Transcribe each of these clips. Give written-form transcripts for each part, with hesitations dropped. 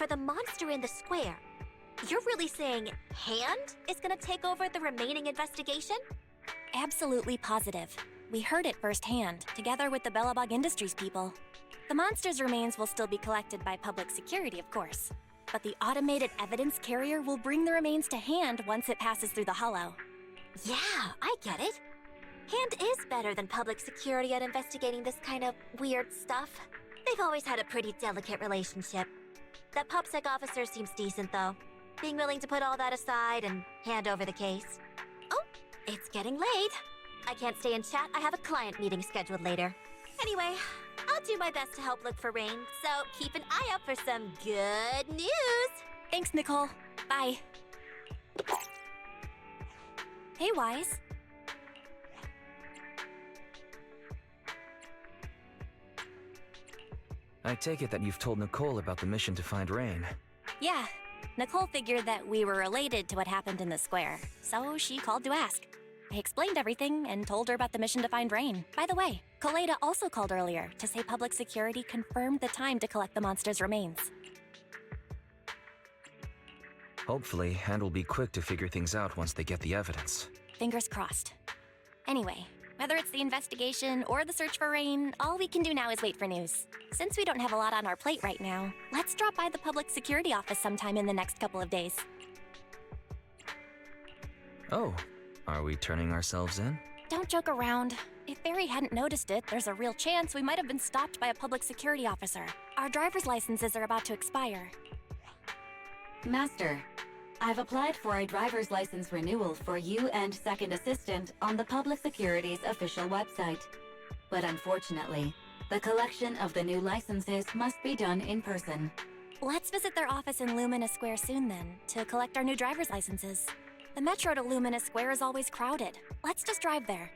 for the monster in the square, you're really saying Hand is gonna take over the remaining investigation? Absolutely positive. We heard it firsthand, together with the Bellabog Industries people. The monster's remains will still be collected by public security, of course. But the automated evidence carrier will bring the remains to Hand once it passes through the hollow. Yeah, I get it. Hand is better than public security at investigating this kind of weird stuff. They've always had a pretty delicate relationship. That PubSec officer seems decent, though, being willing to put all that aside and hand over the case. Oh, it's getting late. I can't stay and chat. I have a client meeting scheduled later. Anyway, I'll do my best to help look for Rain, so keep an eye out for some good news. Thanks, Nicole. Bye. Hey, Wise. I take it that you've told Nicole about the mission to find Rain. Yeah, Nicole figured that we were related to what happened in the square, so she called to ask. I explained everything and told her about the mission to find Rain. By the way, Kaleda also called earlier to say public security confirmed the time to collect the monster's remains. Hopefully, Hand will be quick to figure things out once they get the evidence. Fingers crossed. Anyway, whether it's the investigation or the search for Rain, all we can do now is wait for news. Since we don't have a lot on our plate right now, let's drop by the public security office sometime in the next couple of days. Oh, are we turning ourselves in? Don't joke around. If Barry hadn't noticed it, there's a real chance we might have been stopped by a public security officer. Our driver's licenses are about to expire. Master, I've applied for a driver's license renewal for you and Second Assistant on the Public Security's official website. But unfortunately, the collection of the new licenses must be done in person. Let's visit their office in Lumina Square soon then, to collect our new driver's licenses. The metro to Lumina Square is always crowded. Let's just drive there.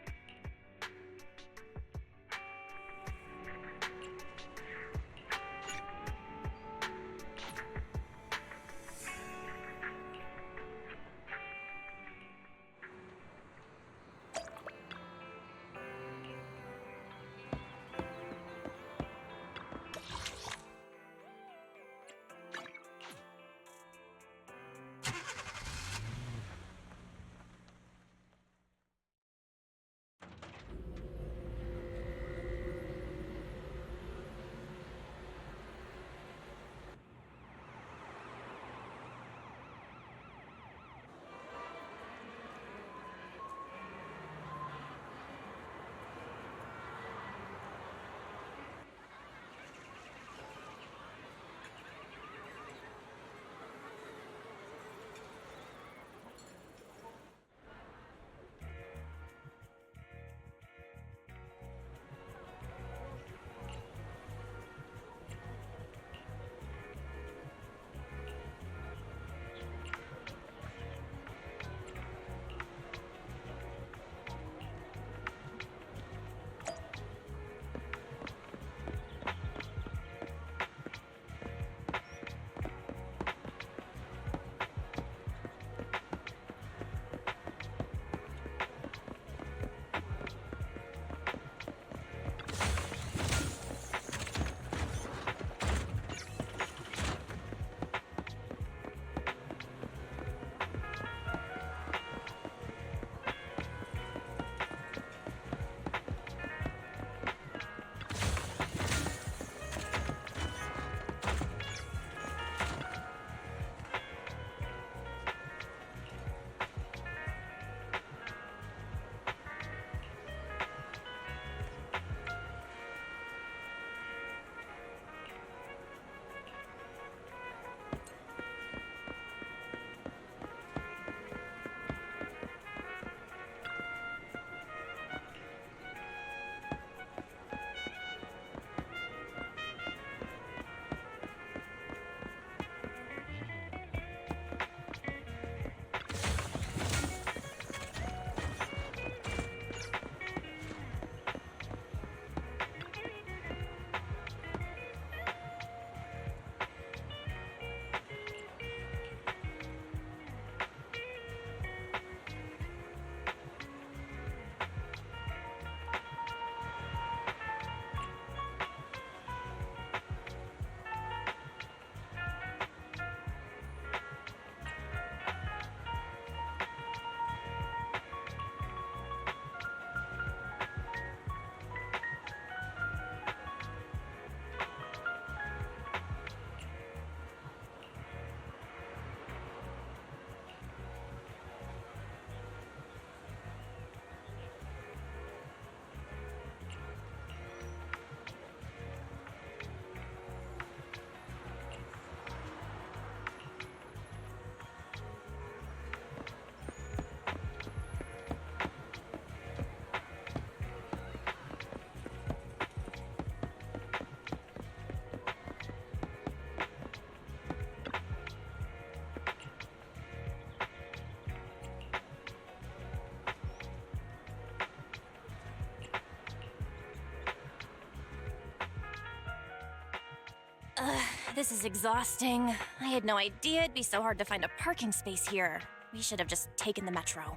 this is exhausting. I had no idea it'd be so hard to find a parking space here. We should have just taken the metro.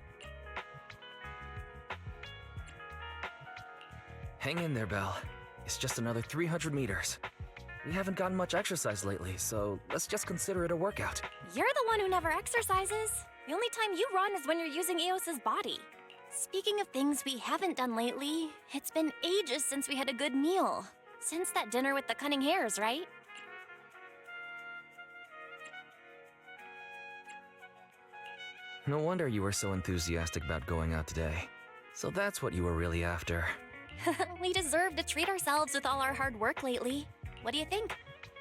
Hang in there, Belle. It's just another 300 meters. We haven't gotten much exercise lately, so let's just consider it a workout. You're the one who never exercises. The only time you run is when you're using Eos's body. Speaking of things we haven't done lately, it's been ages since we had a good meal. Since that dinner with the cunning hares, right? No wonder you were so enthusiastic about going out today. So that's what you were really after. We deserve to treat ourselves with all our hard work lately. What do you think?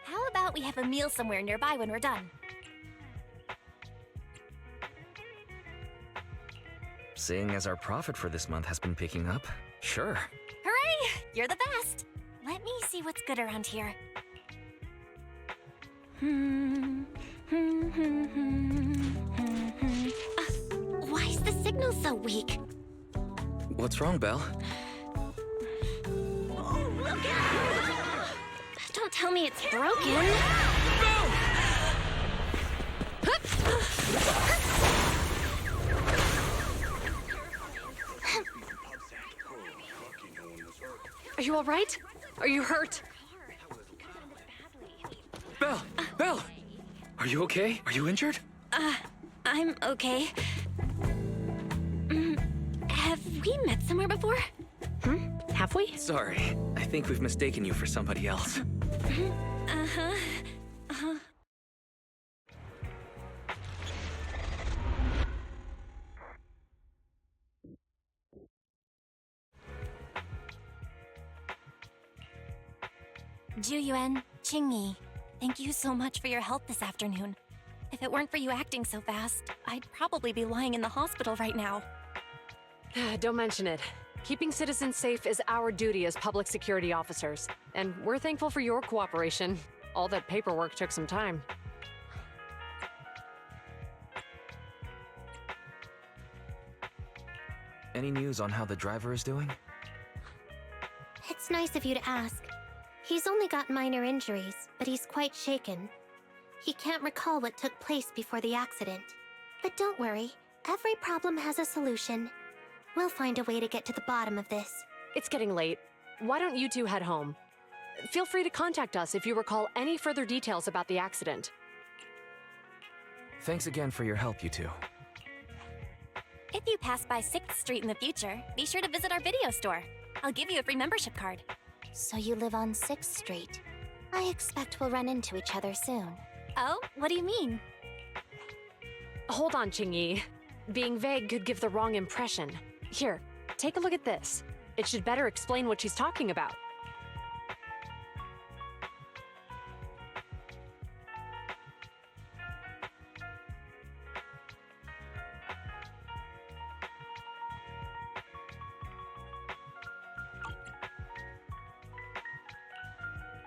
How about we have a meal somewhere nearby when we're done? Seeing as our profit for this month has been picking up, sure. Hooray! You're the best! Let me see what's good around here. Why is the signal so weak? What's wrong, Belle? Oh, look out! Don't tell me it's broken. Are you all right? Are you hurt? Belle! Belle! Are you okay? Are you injured? I'm okay. Have we met somewhere before? Have we? Sorry, I think we've mistaken you for somebody else. Juyuan, Qingyi, thank you so much for your help this afternoon. If it weren't for you acting so fast, I'd probably be lying in the hospital right now. Don't mention it. Keeping citizens safe is our duty as public security officers, and we're thankful for your cooperation. All that paperwork took some time. Any news on how the driver is doing? It's nice of you to ask. He's only got minor injuries, but he's quite shaken. He can't recall what took place before the accident. But don't worry, every problem has a solution. We'll find a way to get to the bottom of this. It's getting late. Why don't you two head home? Feel free to contact us if you recall any further details about the accident. Thanks again for your help, you two. If you pass by 6th Street in the future, be sure to visit our video store. I'll give you a free membership card. So you live on 6th Street. I expect we'll run into each other soon. Oh, what do you mean? Hold on, Qingyi. Being vague could give the wrong impression. Here, take a look at this. It should better explain what she's talking about.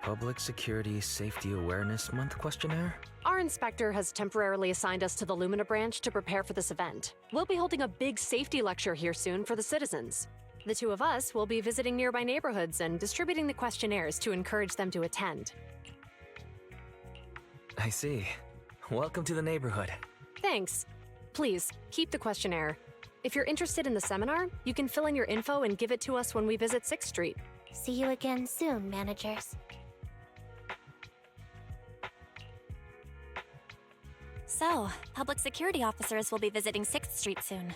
Public Security Safety Awareness Month questionnaire? Our inspector has temporarily assigned us to the Lumina branch to prepare for this event. We'll be holding a big safety lecture here soon for the citizens. The two of us will be visiting nearby neighborhoods and distributing the questionnaires to encourage them to attend. I see. Welcome to the neighborhood. Thanks. Please, keep the questionnaire. If you're interested in the seminar, you can fill in your info and give it to us when we visit 6th Street. See you again soon, managers. So, public security officers will be visiting 6th Street soon.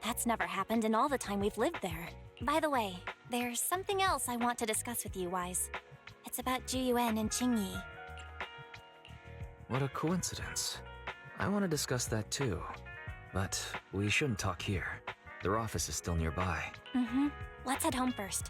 That's never happened in all the time we've lived there. By the way, there's something else I want to discuss with you, Wise. It's about Juyuan and Qingyi. What a coincidence. I want to discuss that too. But we shouldn't talk here. Their office is still nearby. Let's head home first.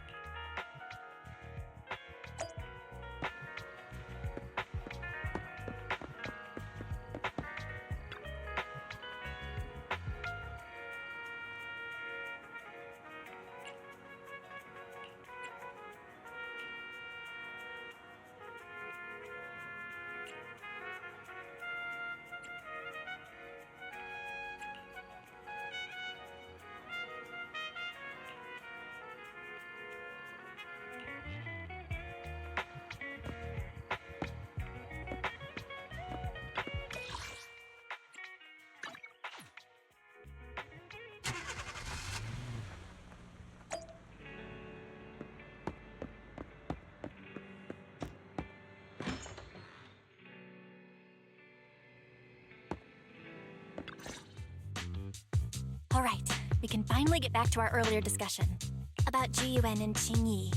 All right, we can finally get back to our earlier discussion. About Jiyuan and Qingyi.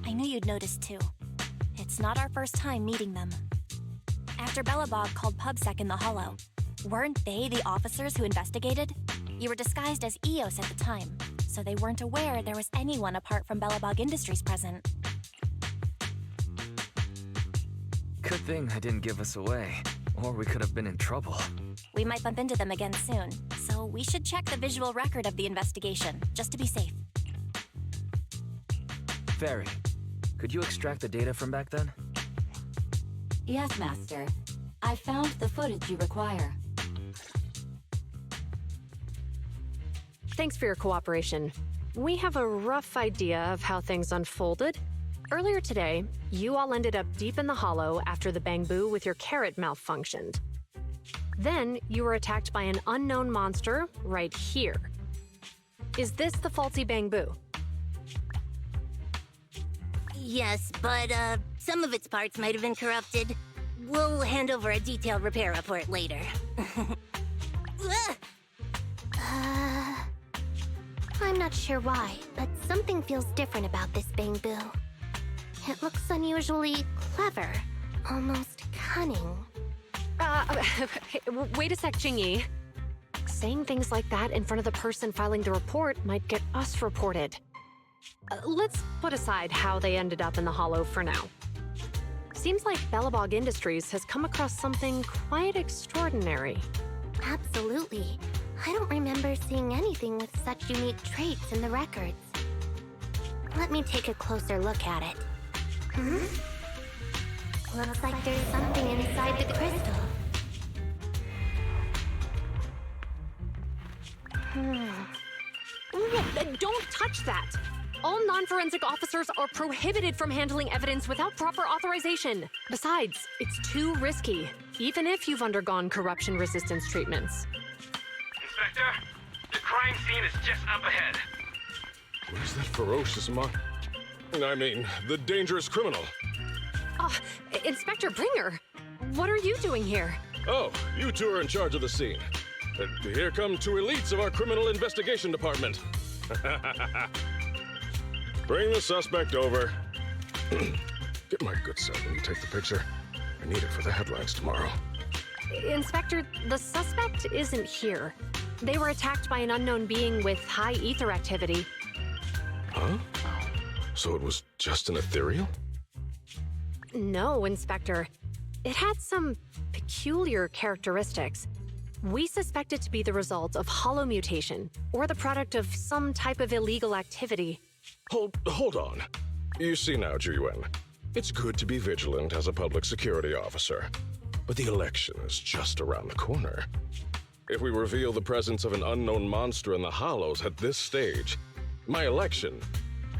I knew you'd noticed too. It's not our first time meeting them. After Belobog called PubSec in the Hollow, weren't they the officers who investigated? You were disguised as EOS at the time, so they weren't aware there was anyone apart from Belobog Industries present. Good thing I didn't give us away, or we could have been in trouble. We might bump into them again soon, so we should check the visual record of the investigation, just to be safe. Fairy, could you extract the data from back then? Yes, Master. I found the footage you require. Thanks for your cooperation. We have a rough idea of how things unfolded. Earlier today, you all ended up deep in the Hollow after the bamboo with your carrot malfunctioned. Then, you were attacked by an unknown monster right here. Is this the faulty bamboo? Yes, but some of its parts might have been corrupted. We'll hand over a detailed repair report later. I'm not sure why, but something feels different about this bamboo. It looks unusually clever, almost cunning. Wait a sec, Qingyi. Saying things like that in front of the person filing the report might get us reported. Let's put aside how they ended up in the Hollow for now. Seems like Belobog Industries has come across something quite extraordinary. Absolutely. I don't remember seeing anything with such unique traits in the records. Let me take a closer look at it. Looks like there's something inside the crystal. Don't touch that! All non-forensic officers are prohibited from handling evidence without proper authorization. Besides, it's too risky, even if you've undergone corruption resistance treatments. Inspector, the crime scene is just up ahead. Where's that ferocious the dangerous criminal? Inspector Bringer, what are you doing here? Oh, you two are in charge of the scene. Here come two elites of our criminal investigation department. Bring the suspect over. Get my good self when you take the picture. I need it for the headlines tomorrow. Inspector, the suspect isn't here. They were attacked by an unknown being with high ether activity. Huh? So it was just an ethereal? No, Inspector. It had some peculiar characteristics. We suspect it to be the result of hollow mutation, or the product of some type of illegal activity. Hold on. You see now, Jiyuan, it's good to be vigilant as a public security officer, but the election is just around the corner. If we reveal the presence of an unknown monster in the Hollows at this stage, my election,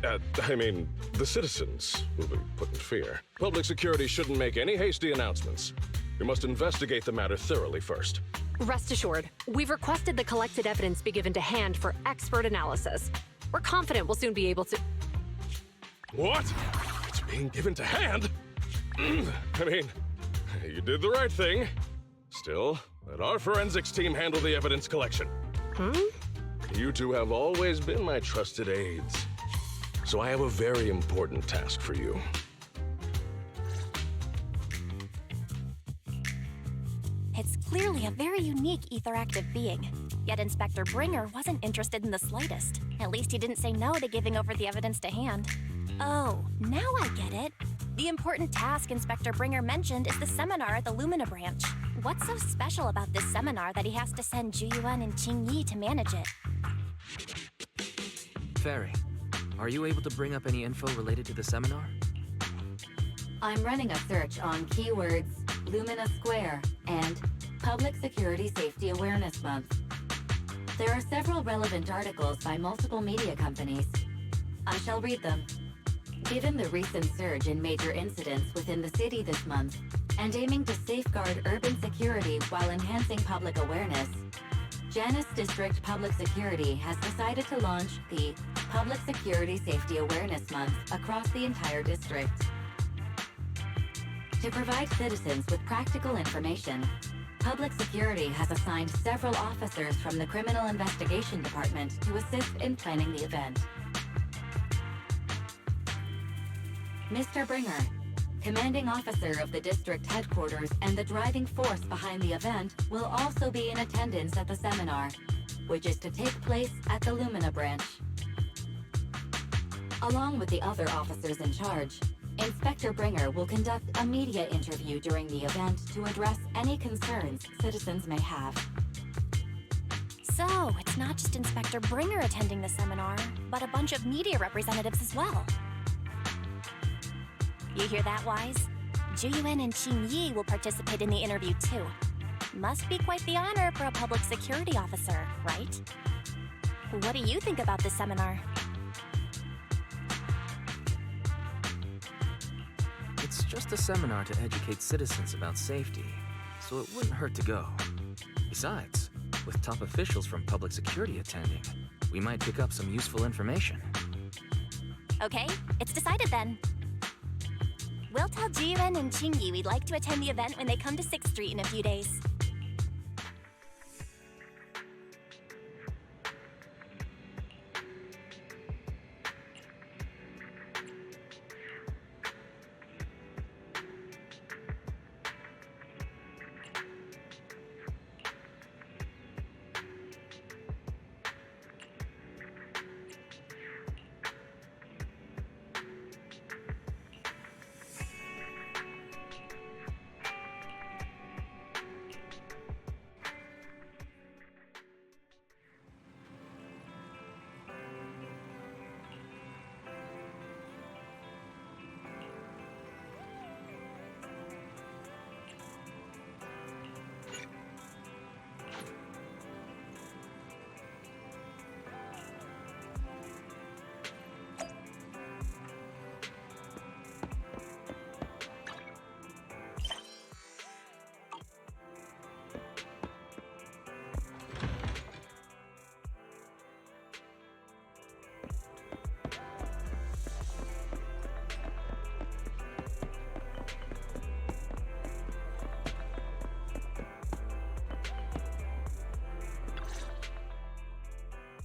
the citizens will be put in fear. Public security shouldn't make any hasty announcements. We must investigate the matter thoroughly first. Rest assured, we've requested the collected evidence be given to hand for expert analysis. We're confident we'll soon be able to... What? It's being given to hand? You did the right thing. Still, let our forensics team handle the evidence collection. You two have always been my trusted aides. So I have a very important task for you. It's clearly a very unique etheractive being. Yet Inspector Bringer wasn't interested in the slightest. At least he didn't say no to giving over the evidence to hand. Oh, now I get it. The important task Inspector Bringer mentioned is the seminar at the Lumina branch. What's so special about this seminar that he has to send Jiyuan and Qingyi to manage it? Fairy, are you able to bring up any info related to the seminar? I'm running a search on keywords Lumina Square and Public Security Safety Awareness Month. There are several relevant articles by multiple media companies. I shall read them. Given the recent surge in major incidents within the city this month, and aiming to safeguard urban security while enhancing public awareness, Janus District Public Security has decided to launch the Public Security Safety Awareness Month across the entire district. To provide citizens with practical information, Public Security has assigned several officers from the Criminal Investigation Department to assist in planning the event. Mr. Bringer, commanding officer of the district headquarters and the driving force behind the event, will also be in attendance at the seminar, which is to take place at the Lumina branch. Along with the other officers in charge, Inspector Bringer will conduct a media interview during the event to address any concerns citizens may have. So, it's not just Inspector Bringer attending the seminar, but a bunch of media representatives as well. You hear that, Wise? Juyuan and Qing Yi will participate in the interview too. Must be quite the honor for a public security officer, right? What do you think about this seminar? It's just a seminar to educate citizens about safety, so it wouldn't hurt to go. Besides, with top officials from public security attending, we might pick up some useful information. Okay, it's decided then. We'll tell Jiyuan and Qingyi we'd like to attend the event when they come to 6th Street in a few days.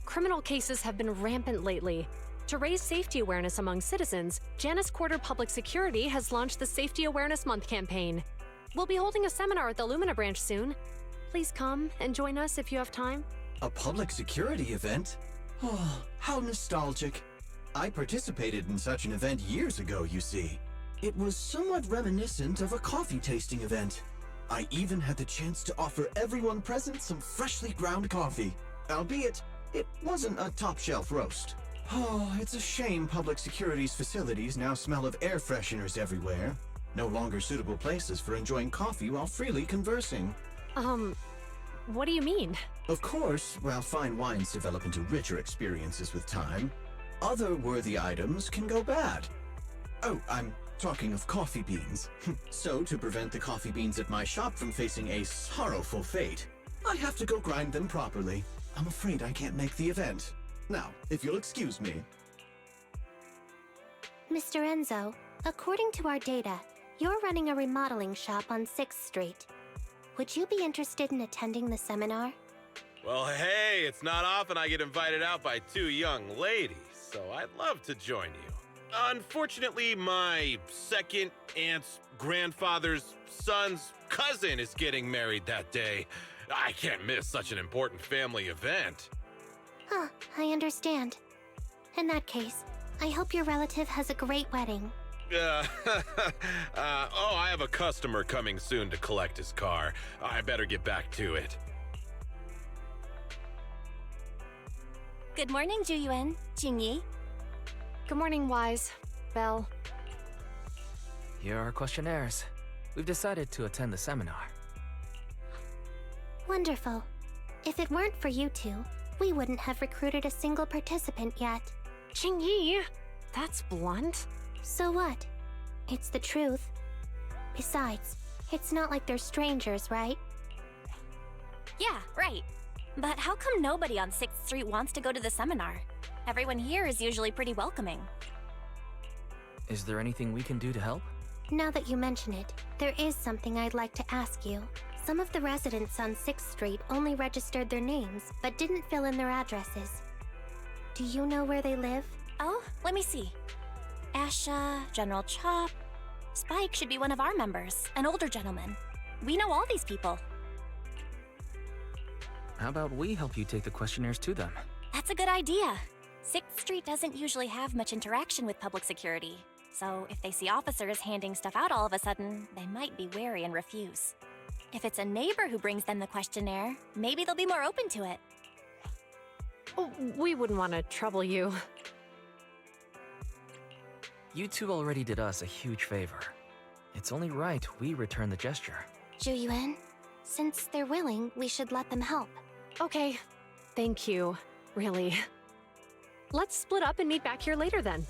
Criminal cases have been rampant lately. To raise safety awareness among citizens, Janus Quarter Public Security has launched the Safety Awareness Month campaign. We'll be holding a seminar at the Lumina branch soon. Please come and join us if you have time. A public security event? Oh, how nostalgic. I participated in such an event years ago, you see. It was somewhat reminiscent of a coffee tasting event. I even had the chance to offer everyone present some freshly ground coffee, albeit it wasn't a top-shelf roast. Oh, it's a shame public security's facilities now smell of air fresheners everywhere. No longer suitable places for enjoying coffee while freely conversing. What do you mean? Of course, while fine wines develop into richer experiences with time, other worthy items can go bad. Oh, I'm talking of coffee beans. So, to prevent the coffee beans at my shop from facing a sorrowful fate, I have to go grind them properly. I'm afraid I can't make the event. Now, if you'll excuse me. Mr. Enzo, according to our data, you're running a remodeling shop on 6th Street. Would you be interested in attending the seminar? Well, hey, it's not often I get invited out by two young ladies, so I'd love to join you. Unfortunately, my second aunt's grandfather's son's cousin is getting married that day. I can't miss such an important family event. Huh, I understand. In that case, I hope your relative has a great wedding. I have a customer coming soon to collect his car. I better get back to it. Good morning, Juyuan, Qingyi. Good morning, Wise. Belle. Here are our questionnaires. We've decided to attend the seminar. Wonderful. If it weren't for you two, we wouldn't have recruited a single participant yet. Qingyi, that's blunt. So what? It's the truth. Besides, it's not like they're strangers, right? Yeah, right. But how come nobody on 6th Street wants to go to the seminar? Everyone here is usually pretty welcoming. Is there anything we can do to help? Now that you mention it, there is something I'd like to ask you. Some of the residents on 6th Street only registered their names, but didn't fill in their addresses. Do you know where they live? Oh, let me see. Asha, General Chop. Spike should be one of our members, an older gentleman. We know all these people. How about we help you take the questionnaires to them? That's a good idea. 6th Street doesn't usually have much interaction with public security, so if they see officers handing stuff out all of a sudden, they might be wary and refuse. If it's a neighbor who brings them the questionnaire, maybe they'll be more open to it. Oh, we wouldn't want to trouble you. You two already did us a huge favor. It's only right we return the gesture. Zhu, since they're willing, we should let them help. Okay, thank you. Really. Let's split up and meet back here later then.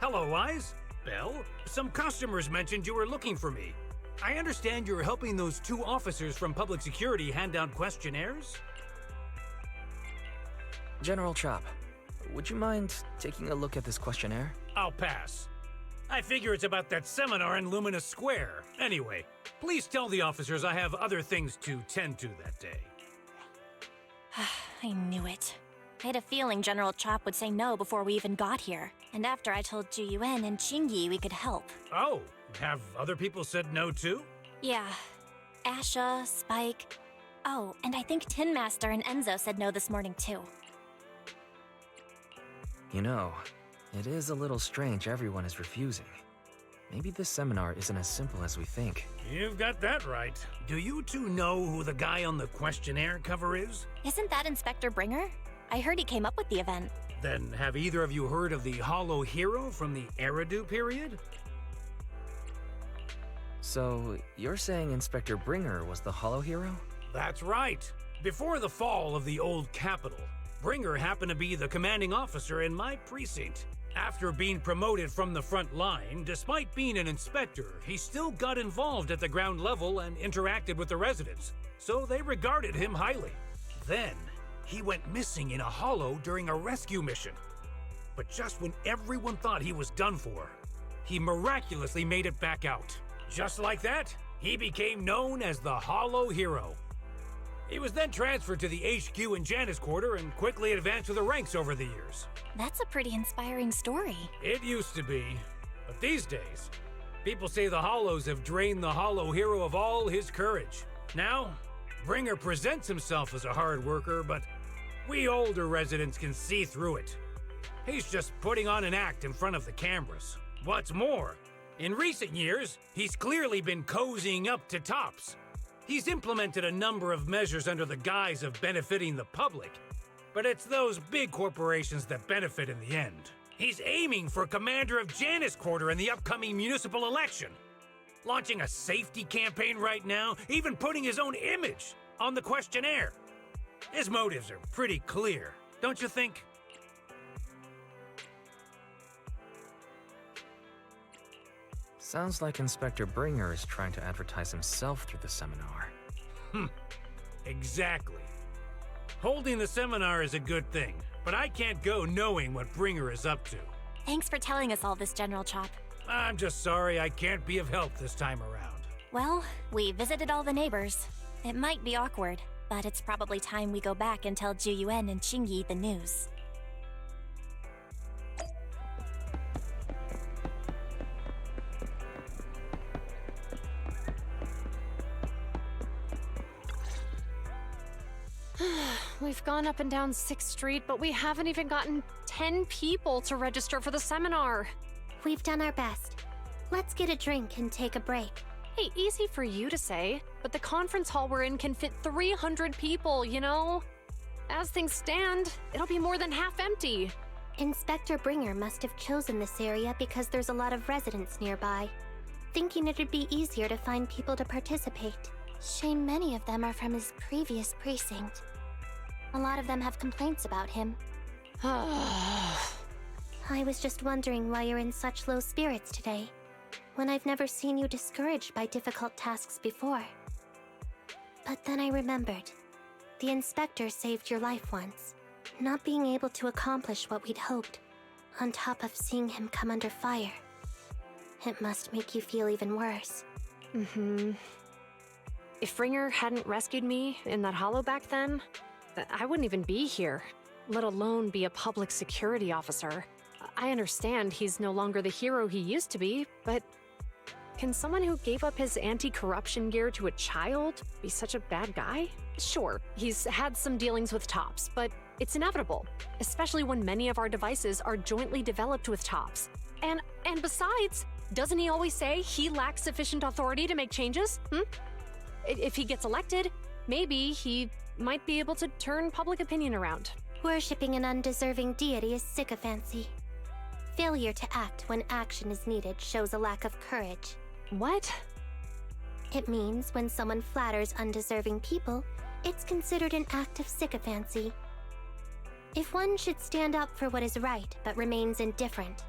Hello, Wise. Belle? Some customers mentioned you were looking for me. I understand you're helping those two officers from public security hand out questionnaires? General Chop, would you mind taking a look at this questionnaire? I'll pass. I figure it's about that seminar in Luminous Square. Anyway, please tell the officers I have other things to tend to that day. I knew it. I had a feeling General Chop would say no before we even got here. And after I told Zhu Yuan and Qingyi we could help. Oh, have other people said no too? Yeah. Asha, Spike. Oh, and I think Tin Master and Enzo said no this morning too. You know, it is a little strange everyone is refusing. Maybe this seminar isn't as simple as we think. You've got that right. Do you two know who the guy on the questionnaire cover is? Isn't that Inspector Bringer? I heard he came up with the event. Then have either of you heard of the Hollow Hero from the Eridu period? So, you're saying Inspector Bringer was the Hollow Hero? That's right. Before the fall of the old capital, Bringer happened to be the commanding officer in my precinct. After being promoted from the front line, despite being an inspector, he still got involved at the ground level and interacted with the residents, so they regarded him highly. Then, He went missing in a hollow during a rescue mission. But just when everyone thought he was done for, he miraculously made it back out. Just like that, he became known as the Hollow Hero. He was then transferred to the HQ in Janus Quarter and quickly advanced through the ranks over the years. That's a pretty inspiring story. It used to be, but these days, people say the Hollows have drained the Hollow Hero of all his courage. Now, Bringer presents himself as a hard worker, but we older residents can see through it. He's just putting on an act in front of the cameras. What's more, in recent years, he's clearly been cozying up to Tops. He's implemented a number of measures under the guise of benefiting the public, but it's those big corporations that benefit in the end. He's aiming for commander of Janus Quarter in the upcoming municipal election, launching a safety campaign right now, even putting his own image on the questionnaire. His motives are pretty clear, don't you think? Sounds like Inspector Bringer is trying to advertise himself through the seminar. Exactly. Holding the seminar is a good thing, but I can't go knowing what Bringer is up to. Thanks for telling us all this, General Chop. I'm just sorry I can't be of help this time around. Well, we visited all the neighbors. It might be awkward, but it's probably time we go back and tell Juyuan and Qingyi the news. We've gone up and down 6th Street, but we haven't even gotten 10 people to register for the seminar. We've done our best. Let's get a drink and take a break. Hey, easy for you to say, but the conference hall we're in can fit 300 people, you know? As things stand, it'll be more than half empty. Inspector Bringer must have chosen this area because there's a lot of residents nearby, thinking it'd be easier to find people to participate. Shame many of them are from his previous precinct. A lot of them have complaints about him. I was just wondering why you're in such low spirits today, when I've never seen you discouraged by difficult tasks before. But then I remembered. The inspector saved your life once. Not being able to accomplish what we'd hoped, on top of seeing him come under fire. It must make you feel even worse. If Bringer hadn't rescued me in that hollow back then, I wouldn't even be here, let alone be a public security officer. I understand he's no longer the hero he used to be, but can someone who gave up his anti-corruption gear to a child be such a bad guy? Sure, he's had some dealings with Tops, but it's inevitable, especially when many of our devices are jointly developed with Tops. And besides, doesn't he always say he lacks sufficient authority to make changes? If he gets elected, maybe he might be able to turn public opinion around. Worshipping an undeserving deity is sycophancy. Failure to act when action is needed shows a lack of courage. What? It means when someone flatters undeserving people, it's considered an act of sycophancy. If one should stand up for what is right but remains indifferent,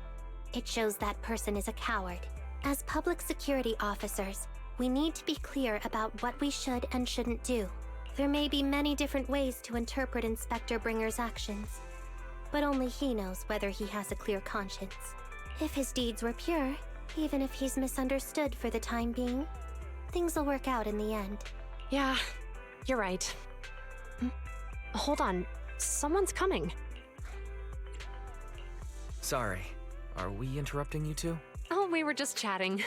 it shows that person is a coward. As public security officers, we need to be clear about what we should and shouldn't do. There may be many different ways to interpret Inspector Bringer's actions, but only he knows whether he has a clear conscience. If his deeds were pure, even if he's misunderstood for the time being, things will work out in the end. Yeah, you're right. Hold on, someone's coming. Sorry, are we interrupting you two? Oh, we were just chatting.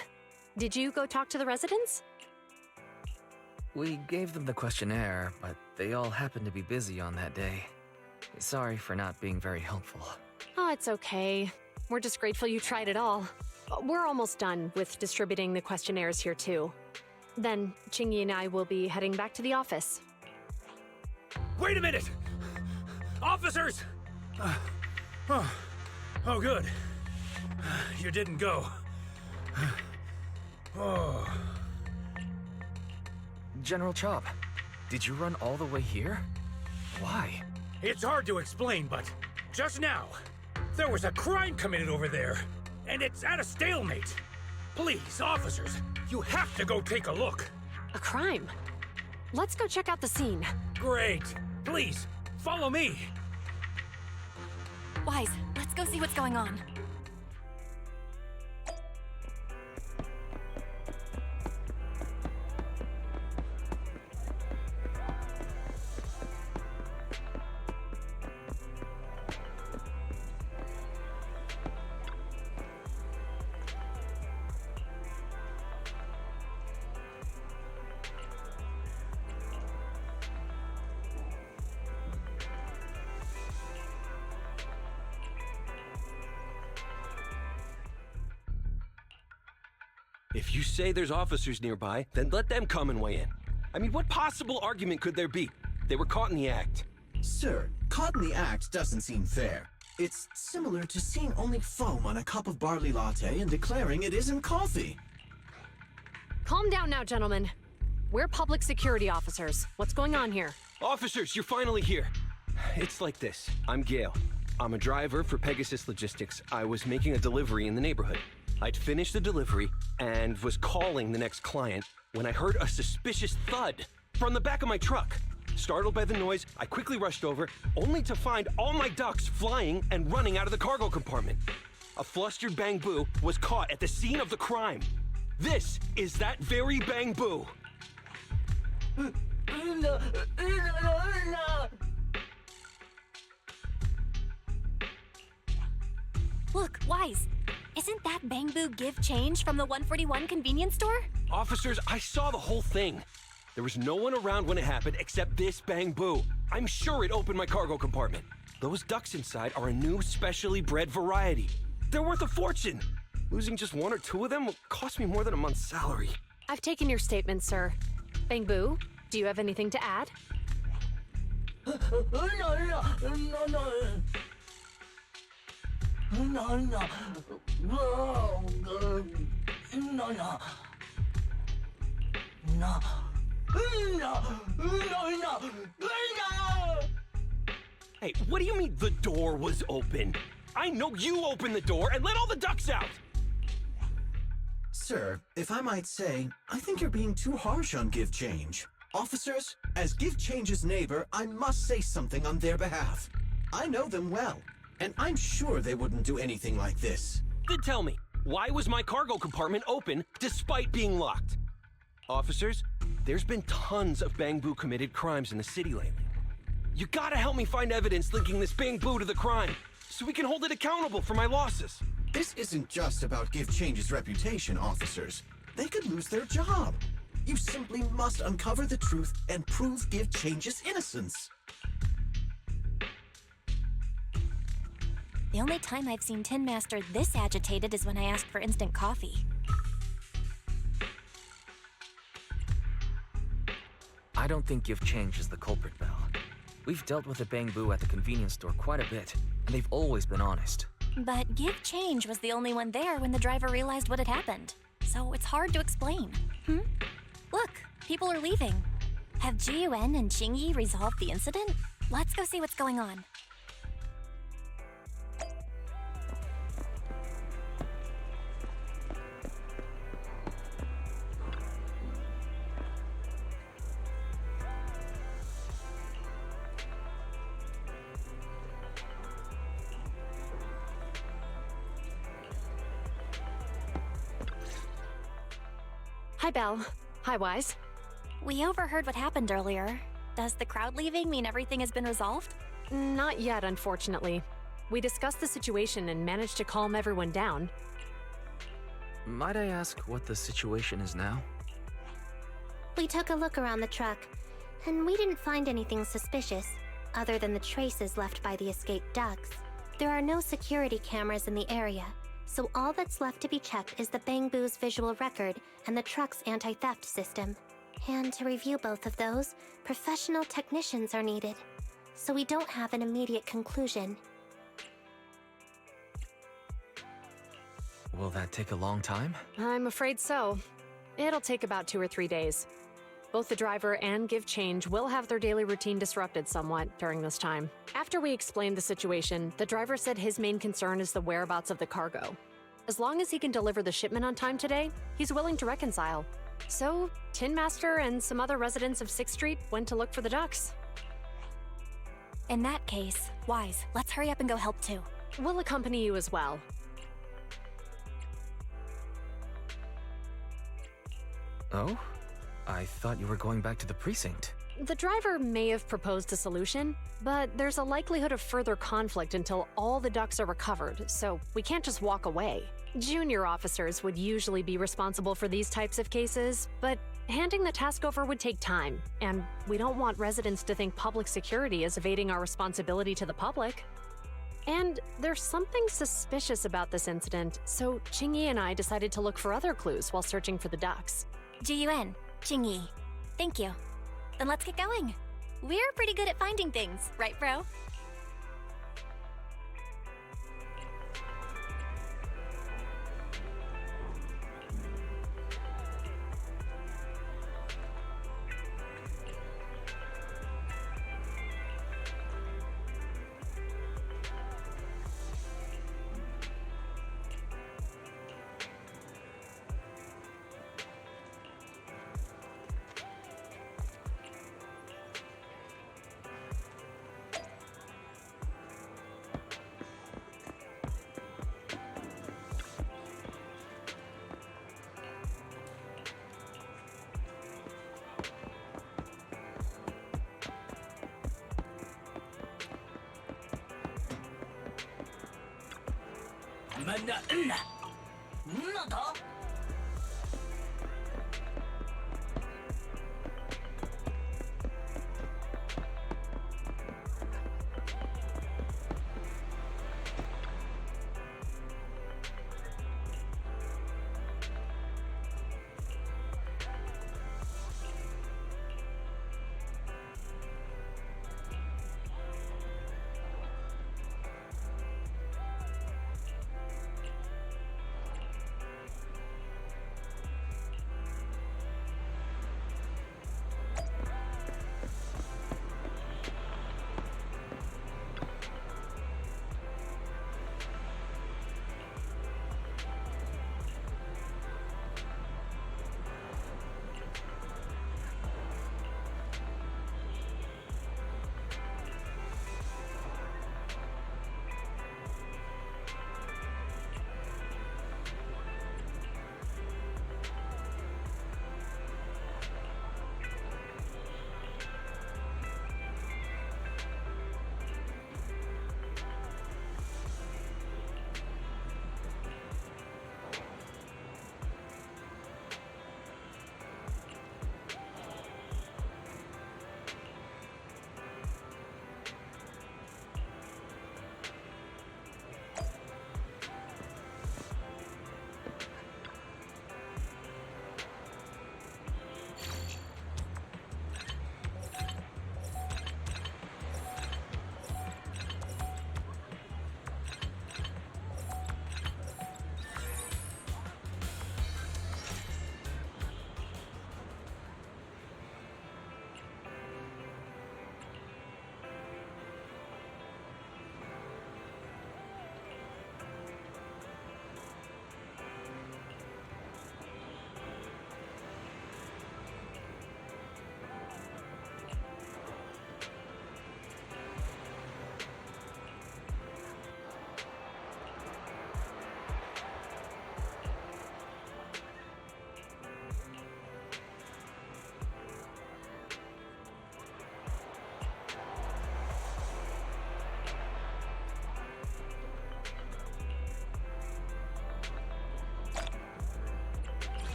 Did you go talk to the residents? We gave them the questionnaire, but they all happened to be busy on that day. Sorry for not being very helpful. Oh, it's okay. We're just grateful you tried it all. We're almost done with distributing the questionnaires here too. Then Qingyi and I will be heading back to the office. Wait a minute! Officers! Oh, good. You didn't go. Oh. General Chop, did you run all the way here? Why? It's hard to explain, but just now, there was a crime committed over there, and it's at a stalemate. Please, officers, you have to go take a look. A crime? Let's go check out the scene. Great. Please, Follow me! Wise, let's go see what's going on. If you say there's officers nearby, then let them come and weigh in. I mean, what possible argument could there be? They were caught in the act. Sir, caught in the act doesn't seem fair. It's similar to seeing only foam on a cup of barley latte and declaring it isn't coffee. Calm down now, gentlemen. We're public security officers. What's going on here? Officers, you're finally here. It's like this. I'm Gale. I'm a driver for Pegasus Logistics. I was making a delivery in the neighborhood. I'd finished the delivery and was calling the next client when I heard a suspicious thud from the back of my truck. Startled by the noise, I quickly rushed over, only to find all my ducks flying and running out of the cargo compartment. A flustered Bang Boo was caught at the scene of the crime. This is that very Bang Boo. Look, Wise. Isn't that Bang Boo Give Change from the 141 convenience store? Officers, I saw the whole thing. There was no one around when it happened except this Bang Boo. I'm sure it opened my cargo compartment. Those ducks inside are a new specially bred variety. They're worth a fortune. Losing just one or two of them will cost me more than a month's salary. I've taken your statement, sir. Bang Boo, do you have anything to add? Hey, what do you mean the door was open? I know you opened the door and let all the ducks out! Sir, if I might say, I think you're being too harsh on Give Change. Officers, as Give Change's neighbor, I must say something on their behalf. I know them well, and I'm sure they wouldn't do anything like this. Then tell me, why was my cargo compartment open despite being locked? Officers, there's been tons of Bang Boo committed crimes in the city lately. You gotta help me find evidence linking this Bang Boo to the crime, so we can hold it accountable for my losses. This isn't just about Give Change's reputation, officers. They could lose their job. You simply must uncover the truth and prove Give Change's innocence. The only time I've seen Tin Master this agitated is when I asked for instant coffee. I don't think Give Change is the culprit, Belle. We've dealt with the Bang Boo at the convenience store quite a bit, and they've always been honest. But Give Change was the only one there when the driver realized what had happened. So it's hard to explain. Look, people are leaving. Have Jiuwen and Qingyi resolved the incident? Let's go see what's going on. Hi, Belle. Hi, Wise. We overheard what happened earlier. Does the crowd leaving mean everything has been resolved? Not yet, unfortunately. We discussed the situation and managed to calm everyone down. Might I ask what the situation is now? We took a look around the truck, and we didn't find anything suspicious, other than the traces left by the escaped ducks. There are no security cameras in the area, so all that's left to be checked is the Bang Boo's visual record and the truck's anti-theft system. And to review both of those, professional technicians are needed, so we don't have an immediate conclusion. Will that take a long time? I'm afraid so. It'll take about 2 or 3 days. Both the driver and Give Change will have their daily routine disrupted somewhat during this time. After we explained the situation, the driver said his main concern is the whereabouts of the cargo. As long as he can deliver the shipment on time today, he's willing to reconcile. So, Tin Master and some other residents of 6th Street went to look for the ducks. In that case, Wise, let's hurry up and go help too. We'll accompany you as well. Oh? I thought you were going back to the precinct. The driver may have proposed a solution, but there's a likelihood of further conflict until all the ducks are recovered, so we can't just walk away. Junior officers would usually be responsible for these types of cases, but handing the task over would take time, and we don't want residents to think public security is evading our responsibility to the public. And there's something suspicious about this incident, so Qingyi and I decided to look for other clues while searching for the ducks. Jiyuan, Qingyi. Thank you. Then let's get going. We're pretty good at finding things, right, bro?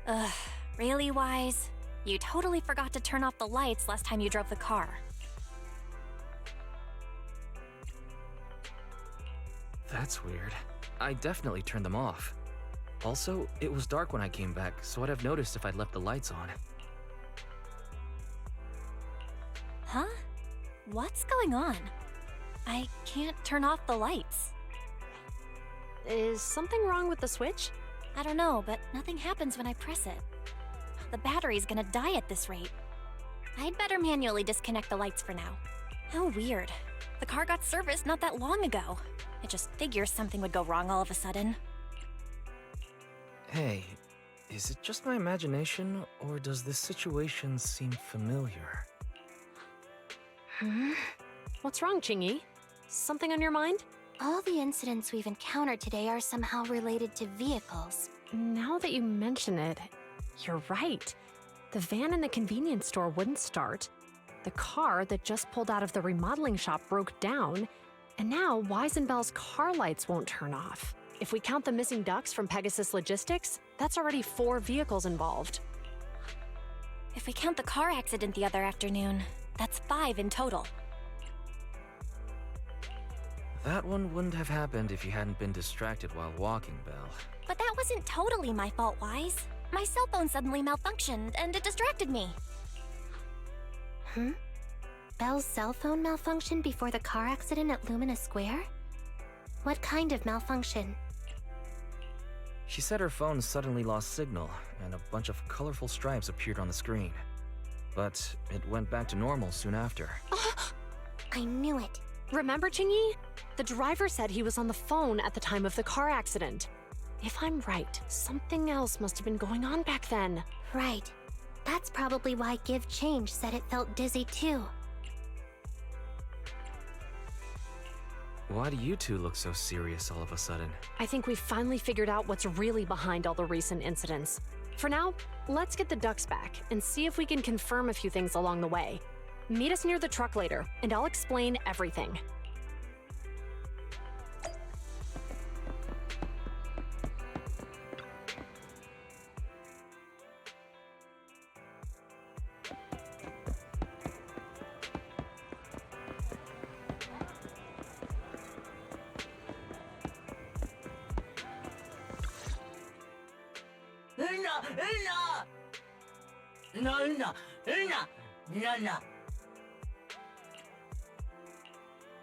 Ugh, really, Wise? You totally forgot to turn off the lights last time you drove the car. That's weird. I definitely turned them off. Also, it was dark when I came back, so I'd have noticed if I'd left the lights on. Huh? What's going on? I can't turn off the lights. Is something wrong with the switch? I don't know, but nothing happens when I press it. The battery's gonna die at this rate. I'd better manually disconnect the lights for now. How weird. The car got serviced not that long ago. I just figured something would go wrong all of a sudden. Hey, is it just my imagination, or does this situation seem familiar? What's wrong, Qingyi? Something on your mind? All the incidents we've encountered today are somehow related to vehicles. Now that you mention it, you're right. The van in the convenience store wouldn't start. The car that just pulled out of the remodeling shop broke down. And now Weisenbell's car lights won't turn off. If we count the missing ducks from Pegasus Logistics, that's already 4 vehicles involved. If we count the car accident the other afternoon, that's 5 in total. That one wouldn't have happened if you hadn't been distracted while walking, Belle. But that wasn't totally my fault, Wise. My cell phone suddenly malfunctioned, and it distracted me. Belle's cell phone malfunctioned before the car accident at Lumina Square? What kind of malfunction? She said her phone suddenly lost signal, and a bunch of colorful stripes appeared on the screen. But it went back to normal soon after. I knew it. Remember, Qingyi? The driver said he was on the phone at the time of the car accident. If I'm right, something else must have been going on back then. Right. That's probably why Give Change said it felt dizzy too. Why do you two look so serious all of a sudden? I think we've finally figured out what's really behind all the recent incidents. For now, let's get the ducks back and see if we can confirm a few things along the way. Meet us near the truck later, and I'll explain everything.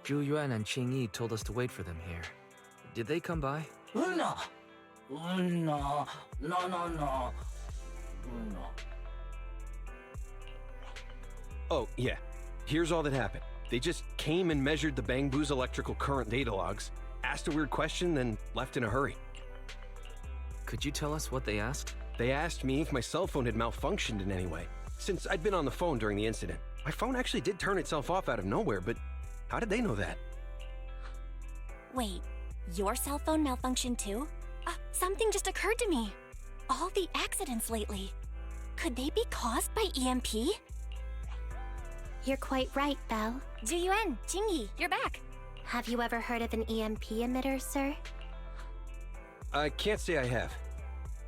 Zhu Yuan and Qingyi told us to wait for them here. Did they come by? Oh, yeah. Here's all that happened. They just came and measured the Bangbu's electrical current data logs, asked a weird question, then left in a hurry. Could you tell us what they asked? They asked me if my cell phone had malfunctioned in any way, since I'd been on the phone during the incident. My phone actually did turn itself off out of nowhere, but how did they know that? Wait, your cell phone malfunctioned too? Something just occurred to me. All the accidents lately, could they be caused by EMP? You're quite right, Belle. Zhu Yuan, Qingyi, you're back. Have you ever heard of an EMP emitter, sir? I can't say I have.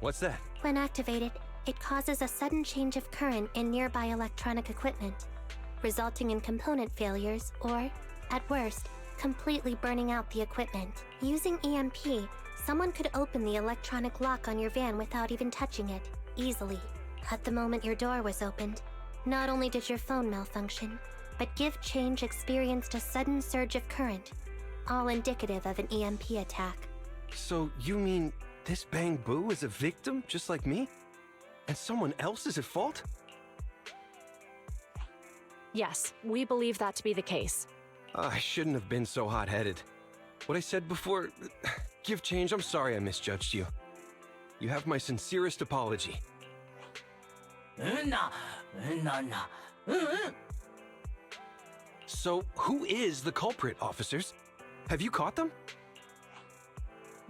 What's that? When activated, it causes a sudden change of current in nearby electronic equipment, resulting in component failures or, at worst, completely burning out the equipment. Using EMP, someone could open the electronic lock on your van without even touching it, easily. At the moment your door was opened, not only did your phone malfunction, but Give Change experienced a sudden surge of current, all indicative of an EMP attack. So you mean this Bangbu is a victim just like me? And someone else is at fault? Yes, we believe that to be the case. I shouldn't have been so hot-headed. What I said before... Give Change, I'm sorry I misjudged you. You have my sincerest apology. So, who is the culprit, officers? Have you caught them?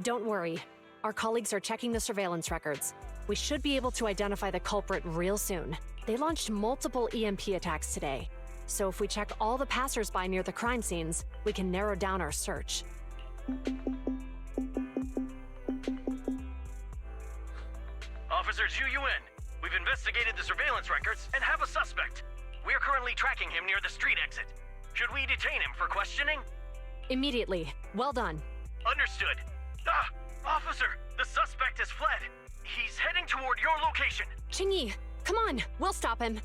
Don't worry. Our colleagues are checking the surveillance records. We should be able to identify the culprit real soon. They launched multiple EMP attacks today. So if we check all the passers-by near the crime scenes, we can narrow down our search. Officers, Zhu Yuan. We've investigated the surveillance records and have a suspect. We're currently tracking him near the street exit. Should we detain him for questioning? Immediately. Well done. Understood. Officer, the suspect has fled. He's heading toward your location. Qingyi, come on, we'll stop him.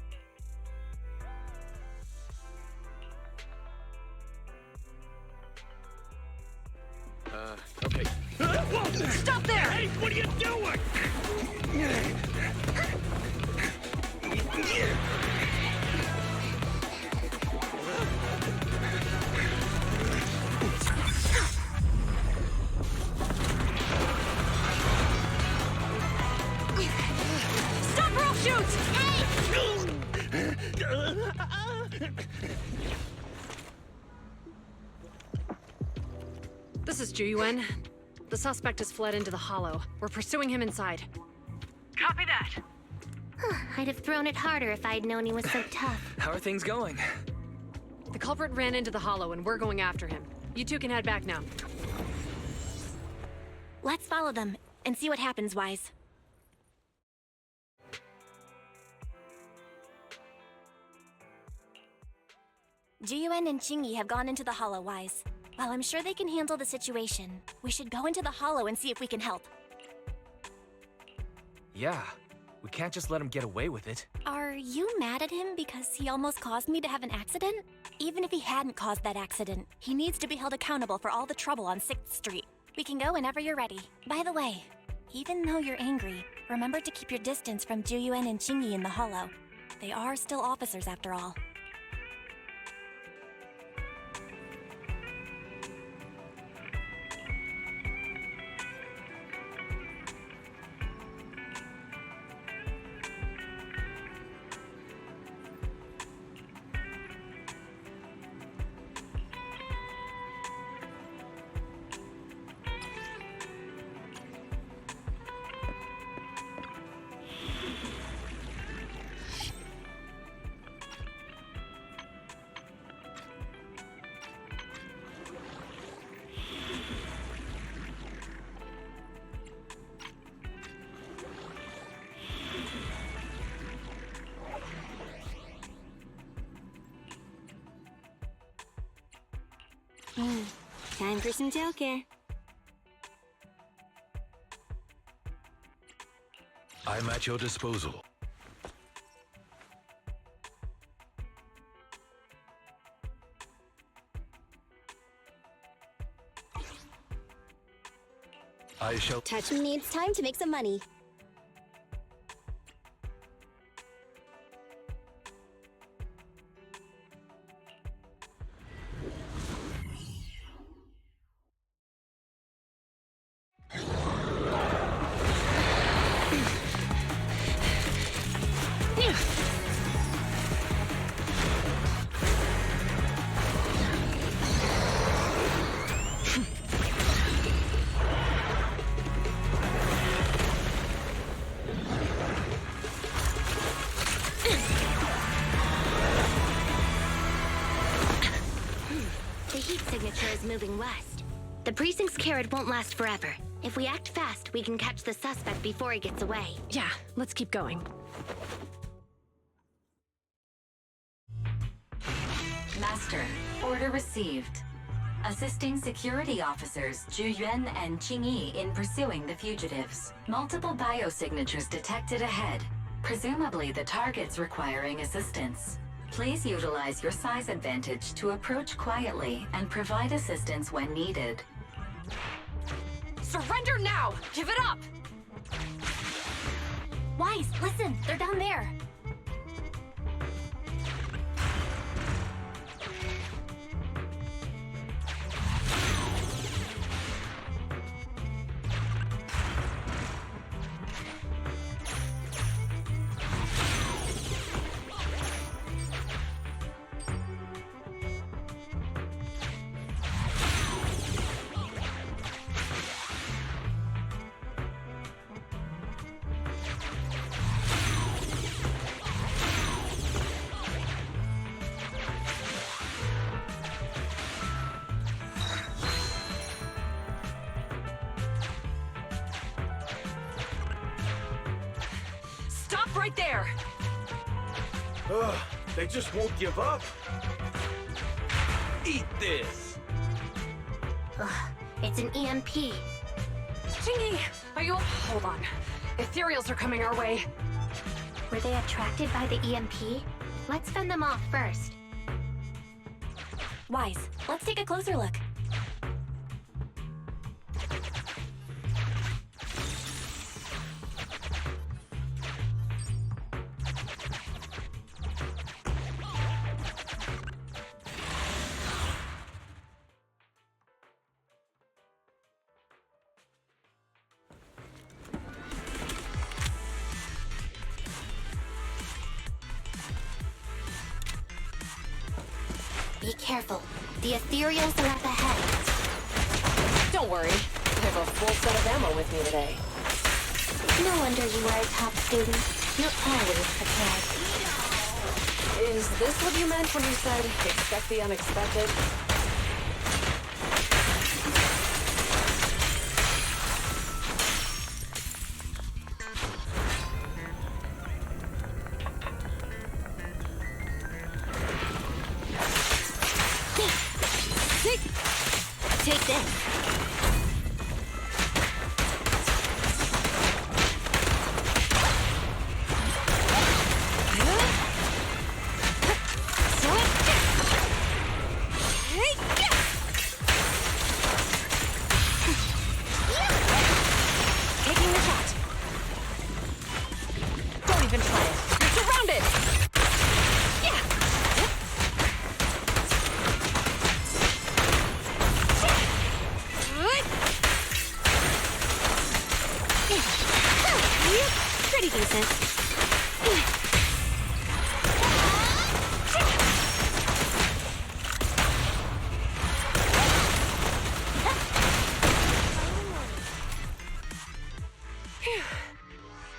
Okay. Stop there! Hey, what are you doing? Stop or I'll shoot! This is Zhu Yuan. The suspect has fled into the hollow. We're pursuing him inside. Copy that. I'd have thrown it harder if I'd known he was so tough. How are things going? The culprit ran into the hollow and we're going after him. You two can head back now. Let's follow them and see what happens, Wise. Jiyuan and Qingyi have gone into the hollow, Wise. While I'm sure they can handle the situation, we should go into the hollow and see if we can help. Yeah, we can't just let him get away with it. Are you mad at him because he almost caused me to have an accident? Even if he hadn't caused that accident, he needs to be held accountable for all the trouble on 6th Street. We can go whenever you're ready. By the way, even though you're angry, remember to keep your distance from Jiyuan and Qingyi in the hollow. They are still officers after all. Time for some tailcare. I'm at your disposal. I shall... Touch needs time to make some money. Moving west. The precinct's carrot won't last forever. If we act fast, we can catch the suspect before he gets away. Yeah, let's keep going. Master, order received. Assisting security officers Zhu Yuan and Qingyi in pursuing the fugitives. Multiple biosignatures detected ahead. Presumably the target's requiring assistance. Please utilize your size advantage to approach quietly and provide assistance when needed. Surrender now! Give it up! Wise, listen! They're down there! right there! Ugh, they just won't give up. Eat this! Ugh, it's an EMP. Chingy, are you... Hold on. Ethereals are coming our way. Were they attracted by the EMP? Let's fend them off first. Wise, let's take a closer look. Be careful. The Ethereals are at the head. Don't worry. I have a full set of ammo with me today. No wonder you are a top student. You're always prepared. Is this what you meant when you said, expect the unexpected? Take this. Taking the shot. Don't even try it. You're surrounded! Yeah! Pretty decent.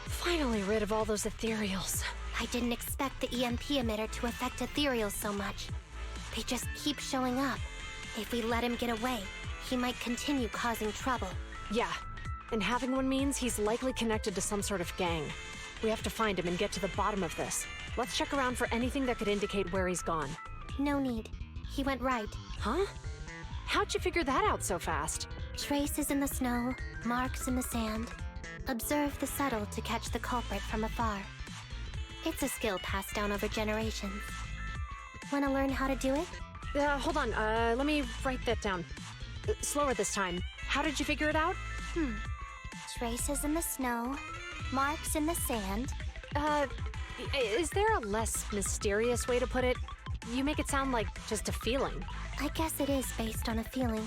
Finally rid of all those ethereals. I didn't expect the EMP emitter to affect Ethereals so much. They just keep showing up. If we let him get away, he might continue causing trouble. Yeah, and having one means he's likely connected to some sort of gang. We have to find him and get to the bottom of this. Let's check around for anything that could indicate where he's gone. No need. He went right. Huh? How'd you figure that out so fast? Traces in the snow, marks in the sand. Observe the subtle to catch the culprit from afar. It's a skill passed down over generations. Want to learn how to do it? Hold on, let me write that down. Slower this time. How did you figure it out? Traces in the snow, marks in the sand. Is there a less mysterious way to put it? You make it sound like just a feeling. I guess it is based on a feeling.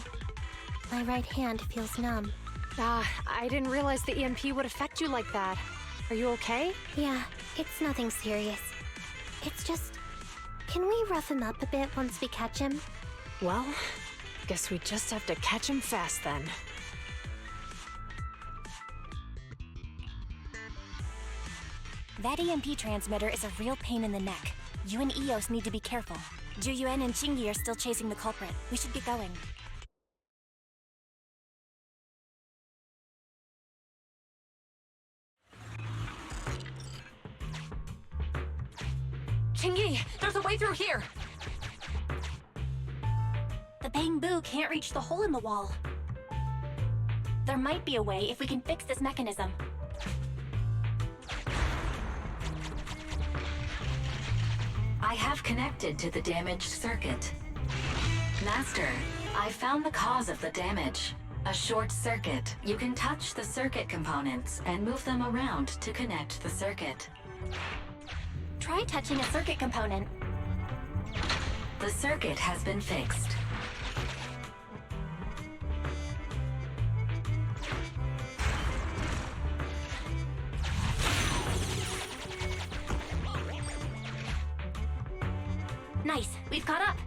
My right hand feels numb. I didn't realize the EMP would affect you like that. Are you okay? Yeah, it's nothing serious. It's just... Can we rough him up a bit once we catch him? Well, guess we just have to catch him fast then. That EMP transmitter is a real pain in the neck. You and Eos need to be careful. Juyuan and Chingy are still chasing the culprit. We should get going. Chingy, there's a way through here! The Bang Boo can't reach the hole in the wall. There might be a way if we can fix this mechanism. I have connected to the damaged circuit. Master, I found the cause of the damage. A short circuit. You can touch the circuit components and move them around to connect the circuit. Try touching a circuit component. The circuit has been fixed. Nice, we've caught up.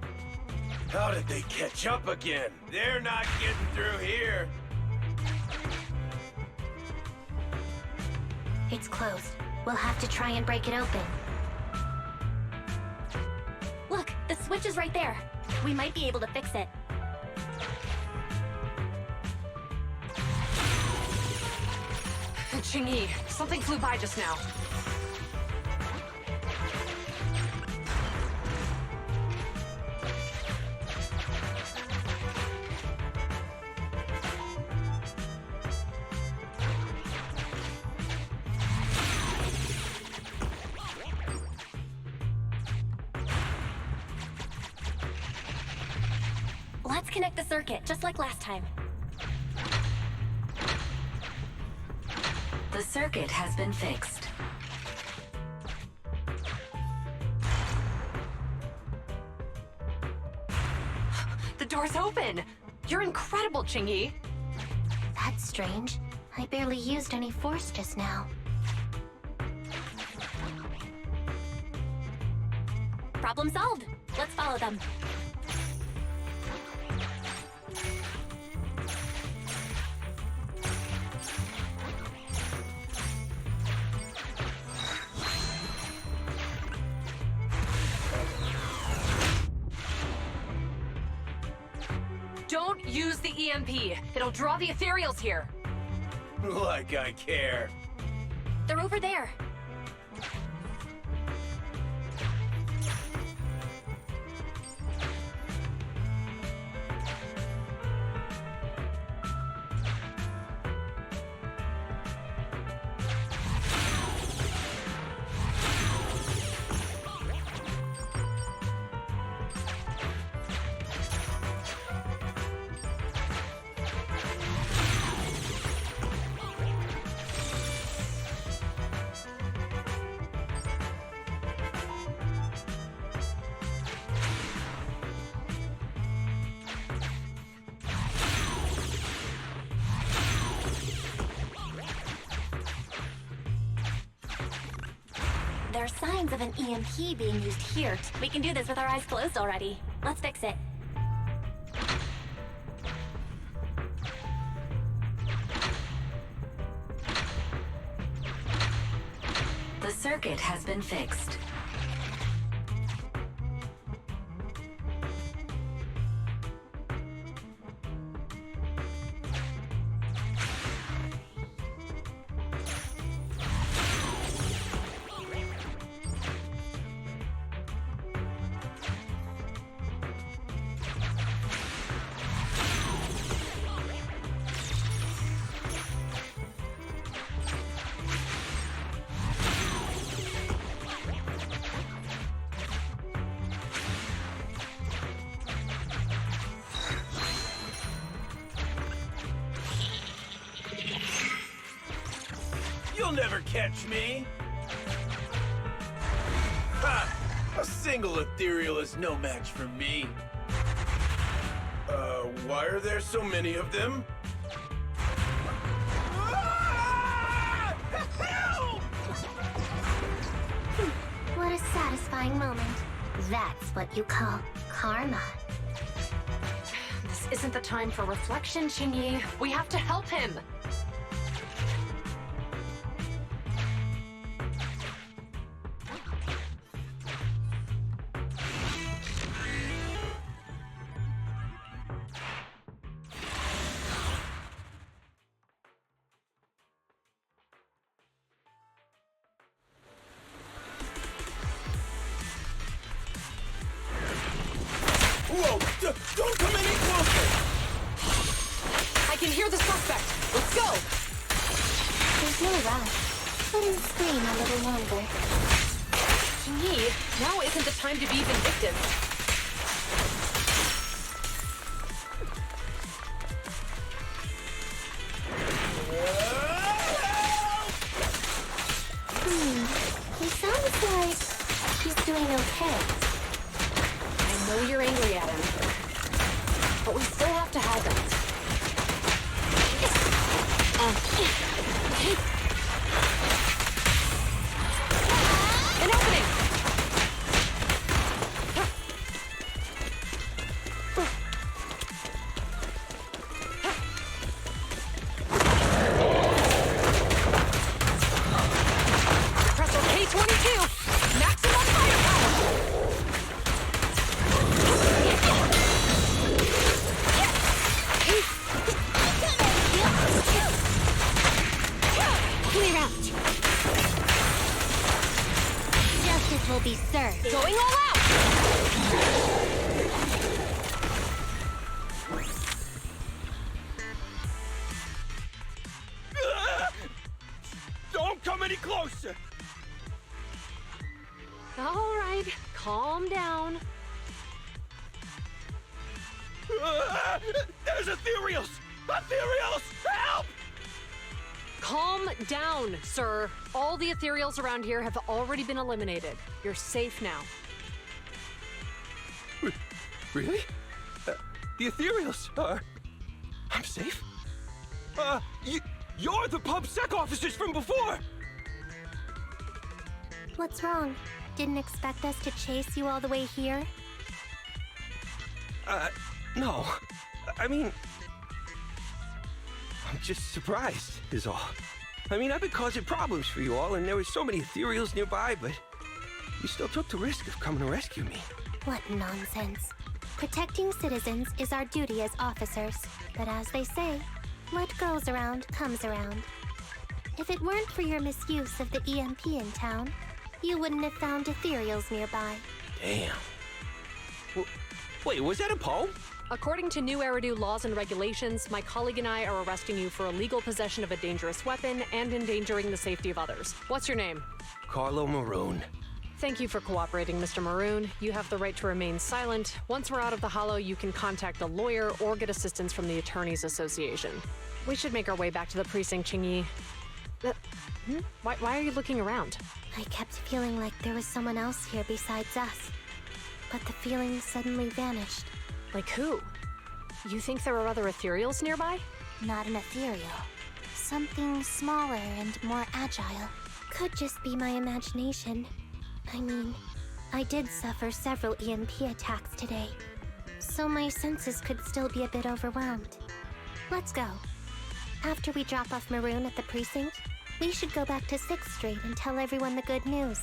How did they catch up again? They're not getting through here. It's closed. We'll have to try and break it open. Look, the switch is right there. We might be able to fix it. Chingy, something flew by just now. disconnect the circuit, just like last time. The circuit has been fixed. The door's open! You're incredible, Chingy! That's strange. I barely used any force just now. Problem solved. Let's follow them. Don't use the EMP. It'll draw the ethereals here. Like I care. They're over there. There are signs of an EMP being used here. We can do this with our eyes closed already. Let's fix it. The circuit has been fixed. You'll never catch me! Ha! A single ethereal is no match for me. Why are there so many of them? Help! What a satisfying moment. That's what you call karma. This isn't the time for reflection, Chingy. We have to help him. Whoa! Don't come any closer! I can hear the suspect. Let's go! There's no rush. Let him scream a little longer. Chingy, now isn't the time to be vindictive. He sounds like he's doing okay. I know you're angry at him, but we still have to help him. An opening! Press K-22! Maximum firepower! Clear out. Justice will be served. Going all out! Don't come any closer! All right, calm down. There's ethereals! Ethereals! Help! Calm down, sir. All the ethereals around here have already been eliminated. You're safe now. Really? The ethereals are... I'm safe? You're the PubSec officers from before! What's wrong? Didn't expect us to chase you all the way here? No. I mean... I'm just surprised, is all. I mean, I've been causing problems for you all, and there were so many ethereals nearby, but... you still took the risk of coming to rescue me. What nonsense. Protecting citizens is our duty as officers. But as they say, what goes around comes around. If it weren't for your misuse of the EMP in town, you wouldn't have found ethereals nearby. Damn. Wait, was that a poem? According to new Eridu laws and regulations, my colleague and I are arresting you for illegal possession of a dangerous weapon and endangering the safety of others. What's your name? Carlo Maroon. Thank you for cooperating, Mr. Maroon. You have the right to remain silent. Once we're out of the hollow, you can contact a lawyer or get assistance from the Attorneys Association. We should make our way back to the precinct, Qingyi. Why are you looking around? I kept feeling like there was someone else here besides us. But the feeling suddenly vanished. Like who? You think there are other ethereals nearby? Not an ethereal. Something smaller and more agile. Could just be my imagination. I mean, I did suffer several EMP attacks today, so my senses could still be a bit overwhelmed. Let's go. After we drop off Maroon at the precinct, we should go back to 6th Street and tell everyone the good news.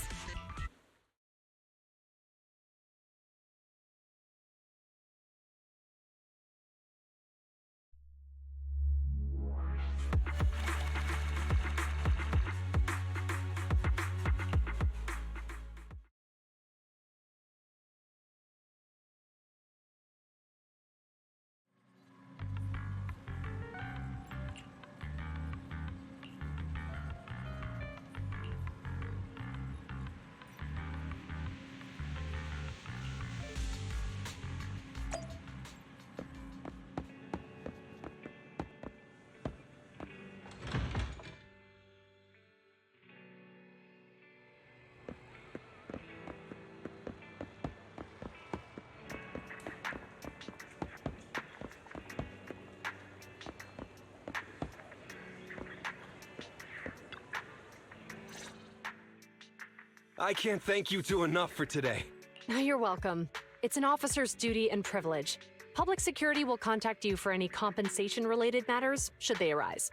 I can't thank you two enough for today. You're welcome. It's an officer's duty and privilege. Public security will contact you for any compensation-related matters, should they arise.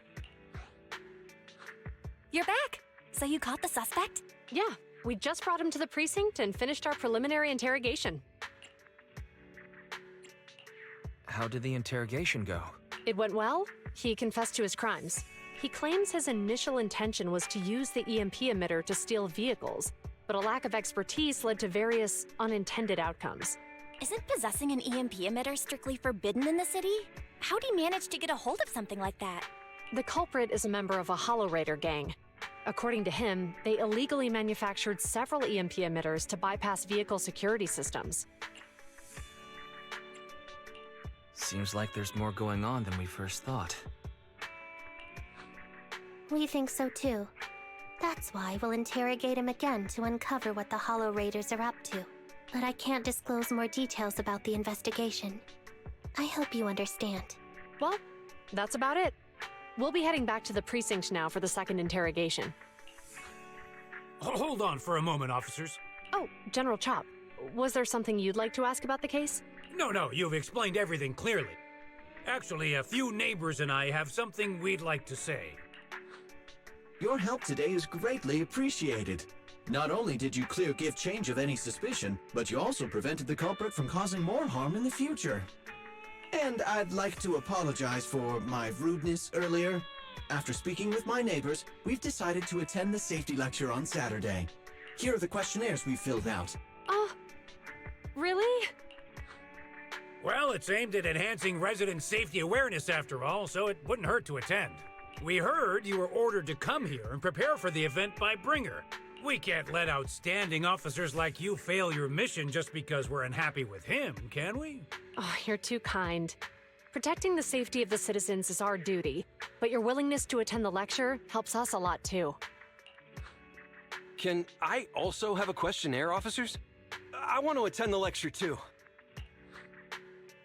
You're back! So you caught the suspect? Yeah, we just brought him to the precinct and finished our preliminary interrogation. How did the interrogation go? It went well. He confessed to his crimes. He claims his initial intention was to use the EMP emitter to steal vehicles, but a lack of expertise led to various unintended outcomes. Isn't possessing an EMP emitter strictly forbidden in the city? How'd he manage to get a hold of something like that? The culprit is a member of a Hollow Raider gang. According to him, they illegally manufactured several EMP emitters to bypass vehicle security systems. Seems like there's more going on than we first thought. We think so too. That's why we'll interrogate him again to uncover what the Hollow Raiders are up to. But I can't disclose more details about the investigation. I hope you understand. Well, that's about it. We'll be heading back to the precinct now for the second interrogation. Hold on for a moment, officers. Oh, General Chop, was there something you'd like to ask about the case? No, you've explained everything clearly. Actually, a few neighbors and I have something we'd like to say. Your help today is greatly appreciated. Not only did you clear gift change of any suspicion, but you also prevented the culprit from causing more harm in the future. And I'd like to apologize for my rudeness earlier. After speaking with my neighbors, we've decided to attend the safety lecture on Saturday. Here are the questionnaires we filled out. Oh, really? Well, it's aimed at enhancing resident safety awareness after all, so it wouldn't hurt to attend. We heard you were ordered to come here and prepare for the event by Bringer. We can't let outstanding officers like you fail your mission just because we're unhappy with him, can we? Oh, you're too kind. Protecting the safety of the citizens is our duty, but your willingness to attend the lecture helps us a lot too. Can I also have a questionnaire, officers? I want to attend the lecture too.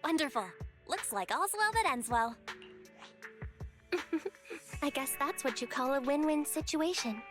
Wonderful. Looks like all's well that ends well. I guess that's what you call a win-win situation.